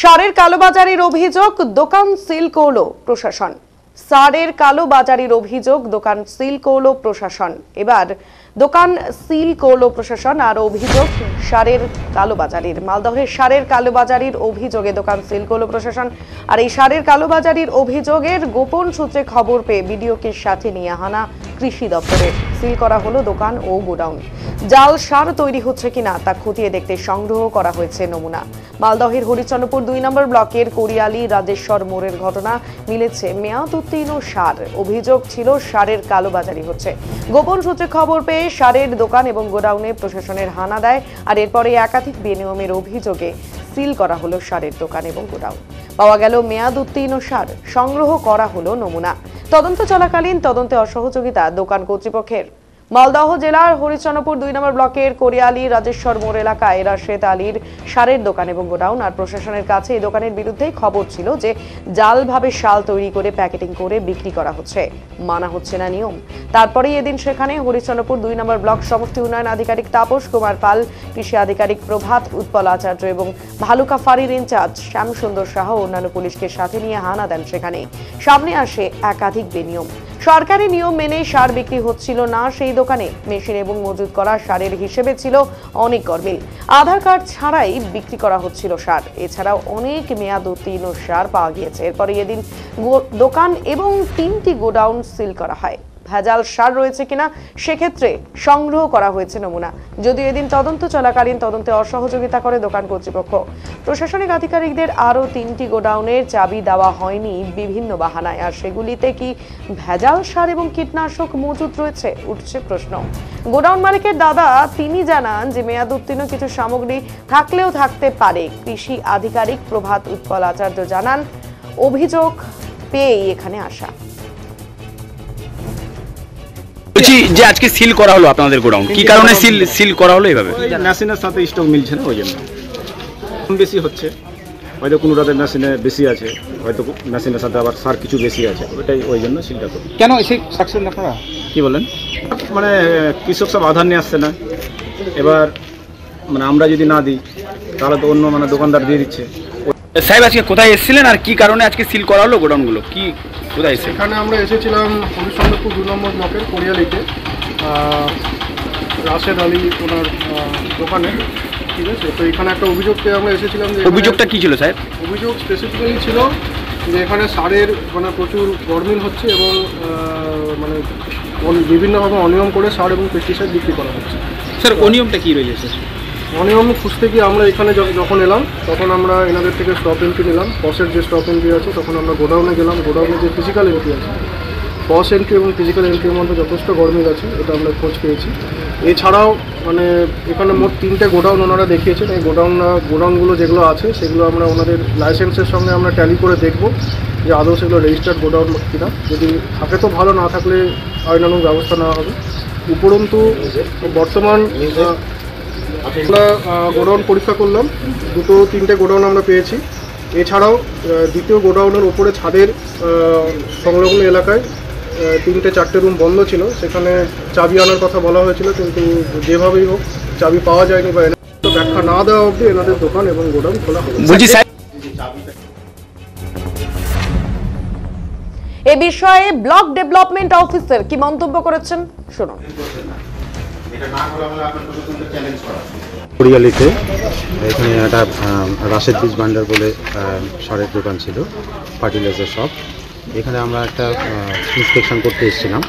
সারের কালোবাজারির অভিযোগ, দোকান সিল করল প্রশাসন। সারের কালোবাজারির অভিযোগ, দোকান সিল করল প্রশাসন। এবার দোকান সিল করল প্রশাসন আর অভিযোগ সারের কালোবাজারির। মালদহের সারের কালোবাজারির অভিযোগে দোকান সিল করল প্রশাসন। আর এই সারের কালোবাজারির অভিযোগের গোপন সূত্রে খবর পেয়ে বিডিওকে সাথে নিয়ে হানা কৃষি দপ্তরে। সিল করা হলো দোকান ও গোডাউন। জাল সার তৈরি হচ্ছে কিনা তা খতিয়ে দেখতে সংগ্রহ করা হয়েছে নমুনা। মালদহের হরিচন্দ্রপুর ২ নম্বর ব্লকের কোরিয়ালি রাজেশ্বর মোড়ের ঘটনা মিলেছে মেয়াদ উত্তীর্ণ সার। অভিযোগ ছিল সারের কালোবাজারি হচ্ছে। গোপন সূত্রে খবর পেয়ে সারের দোকান এবং গোডাউনে প্রশাসনের হানা দেয়। আর এরপরে একাধিক বেনিয়মের অভিযোগে সিল করা হলো সারের দোকান এবং গোডাউন। পাওয়া গেল মেয়াদ উত্তীর্ণ সার, সংগ্রহ করা হলো নমুনা। তদন্ত চলাকালীন তদন্তে অসহযোগিতা দোকান কর্তৃপক্ষের। মালদহ জেলার হরিচন্দ্রপুর ২ নম্বর ব্লকের কোরিয়ালি রাজেশ্বর মোড় এলাকায় রাশেদ আলীর সারের দোকান এবং গোডাউন। আর প্রশাসনের কাছে এই দোকানের বিরুদ্ধে খবর ছিল যে জালভাবে শাল তৈরি করে প্যাকেটিং করে বিক্রি করা হচ্ছে, মানা হচ্ছে না নিয়ম। তারপরেই এদিন সেখানে হরিচন্দ্রপুর ২ নম্বর ব্লক সমষ্টি উন্নয়ন আধিকারিক তাপস কুমার পাল, কৃষি আধিকারিক প্রভাত উৎপল আচার্য এবং ভালুকা ফাঁড়ির ইনচার্জ শ্যাম সুন্দর সাহা অন্যান্য পুলিশকে সাথে নিয়ে হানা দেন। সেখানে সামনে আসে একাধিক বেনিয়ম। সরকারি নিয়ম মেনে সার বিক্রি হচ্ছিল না সেই দোকানে। মেশিন এবং মজুত করা সারের হিসেবে ছিল অনেক গরমিল। আধার কার্ড ছাড়াই বিক্রি করা হচ্ছিল সার। এছাড়াও অনেক মেয়াদ উত্তীর্ণ সার পাওয়া গিয়েছে। এরপরে এদিন দোকান এবং ৩টি গোডাউন সিল করা হয়। ভেজাল সার রয়েছে কিনা সেক্ষেত্রে সংগ্রহ করা হয়েছে নমুনা। যদিও এদিন তদন্ত চলাকালীন তদন্তে অসহযোগিতা করে দোকান কর্তৃপক্ষ। প্রশাসনিক আধিকারিকদের আরও ৩টি গোডাউনের চাবি দেওয়া হয়নি বিভিন্ন বাহানায়। আর সেগুলিতে কি ভেজাল সার এবং কীটনাশক মজুত রয়েছে, উঠছে প্রশ্ন। গোডাউন মালিকের দাদা তিনি জানান যে মেয়াদ উত্তীর্ণ কিছু সামগ্রী থাকলেও থাকতে পারে। কৃষি আধিকারিক প্রভাত উৎপল আচার্য জানান, অভিযোগ পেয়েই এখানে আসা। বলছি যে আজকে সিল করা হলো আপনাদের গোডাউন, কি কারণে সিল করা হলো এইভাবে? মেশিনের সাথে স্টক মিলছে না, ওই জন্য বেশি হচ্ছে। হয়তো কোনো রাতের মেশিনে বেশি আছে, হয়তো মেশিনের সাথে আবার সার কিছু বেশি আছে, ওইটাই ওই জন্য সিলটা করি। কেন এসে সাকসেস আপনারা কি বলেন? মানে কৃষক সব আধার নিয়ে আসছে না, এবার মানে আমরা যদি না দিই তাহলে তো অন্য মানে দোকানদার দিয়ে দিচ্ছে। সাহেব আজকে কোথায় এসেছিলেন আর কি কারণে আজকে সিল করা হলো গোডাউনগুলো, কি কোথায় এসেছেন? এখানে আমরা এসেছিলাম হরিচন্দ্রপুর ২ নম্বর ব্লকের কোরিয়ালিতে রাশেদ আলী ওনার দোকানে, ঠিক আছে। তো এখানে একটা অভিযোগ পেয়ে আমরা এসেছিলাম। যে অভিযোগটা কি ছিল সাহেব? অভিযোগ স্পেসিফিক্যালি ছিল যে এখানে সারের মানে প্রচুর গরমিল হচ্ছে এবং মানে বিভিন্নভাবে অনিয়ম করে সার এবং পেস্টিসাইড বিক্রি করা হচ্ছে। স্যার অনিয়মটা কী রয়েছে? অনিয়ম খুঁজতে গিয়ে আমরা এখানে যখন এলাম তখন আমরা এনাদের থেকে স্টপ এন্ট্রি নিলাম। পসের যে স্টপ এন্ট্রি আছে, তখন আমরা গোডাউনে গেলাম। গোডাউনে যে ফিজিক্যাল এন্ট্রি আছে, পস এন্ট্রি এবং ফিজিক্যাল এন্ট্রির মধ্যে যথেষ্ট গরমিল আছে, এটা আমরা খোঁজ পেয়েছি। এছাড়াও মানে এখানে মোট 3টে গোডাউন ওনারা দেখিয়েছেন। এই গোডাউনগুলো যেগুলো আছে সেগুলো আমরা ওনাদের লাইসেন্সের সঙ্গে আমরা ট্যালি করে দেখব যে আদৌ সেগুলো রেজিস্টার্ড গোডাউন কিনা। যদি থাকে তো ভালো, না থাকলে আইনানুগ ব্যবস্থা নেওয়া হবে। উপরন্তু বর্তমান আমরা গোডাউন পরীক্ষা করলাম, 2-3টে গোডাউন আমরা পেয়েছি। এছাড়াও দ্বিতীয় গোডাউনের ওপরে ছাদের সংলগ্ন এলাকায় 3-4টে রুম বন্ধ ছিল, সেখানে চাবি আনার কথা বলা হয়েছিল, কিন্তু যেভাবেই হোক চাবি পাওয়া যায়নি বা এনাদের ব্যাখ্যা না দেওয়া অবধি এনাদের দোকান এবং গোডাউন খোলা হবে। এ বিষয়ে ব্লক ডেভেলপমেন্ট অফিসার কি মন্তব্য করেছেন শুনুন। কোরিয়ালিতে এখানে একটা রাশেদ বীজ ভান্ডার বলে সারের দোকান ছিল, ফার্টিলাইজার শপ। এখানে আমরা একটা ইন্সপেকশন করতে এসেছিলাম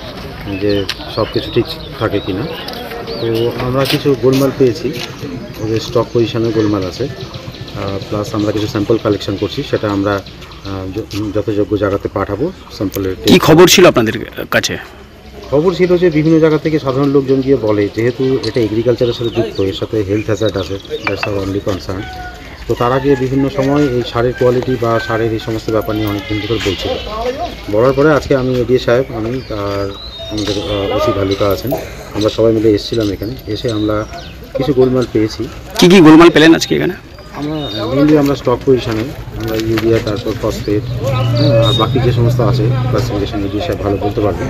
যে সব কিছু ঠিক থাকে কিনা। তো আমরা কিছু গোলমাল পেয়েছি, ওদের স্টক পজিশনে গোলমাল আছে। প্লাস আমরা কিছু স্যাম্পল কালেকশন করছি, সেটা আমরা যথাযোগ্য জায়গাতে পাঠাবো। স্যাম্পলের কি খবর ছিল আপনাদের কাছে? খবর ছিল যে বিভিন্ন জায়গা থেকে সাধারণ লোকজন গিয়ে বলে, যেহেতু এটা এগ্রিকালচারের সাথে যুক্ত, এর সাথে হেলথ হ্যাজার্ড আছে, দ্যাটস আওয়ার অনলি কনসার্ন। তো তারা গিয়ে বিভিন্ন সময় এই সারের কোয়ালিটি বা সারের এই সমস্ত ব্যাপার নিয়ে অনেক দিন ধরে বলছিল। বলার পরে আজকে আমি এডিএ সাহেব, আমি আর আমাদের ওসি ভালুকা আছেন, আমরা সবাই মিলে এসেছিলাম। এখানে এসে আমরা কিছু গোলমাল পেয়েছি। কি কি গোলমাল পেলেন আজকে এখানে? আমরা মেনলি আমরা স্টক পজিশনে আমরা ইউরিয়া, তারপর ফসফেট, আর বাকি যে সমস্ত আছে ক্লাসিফিকেশন এডিএ সাহেব ভালো বলতে পারবেন।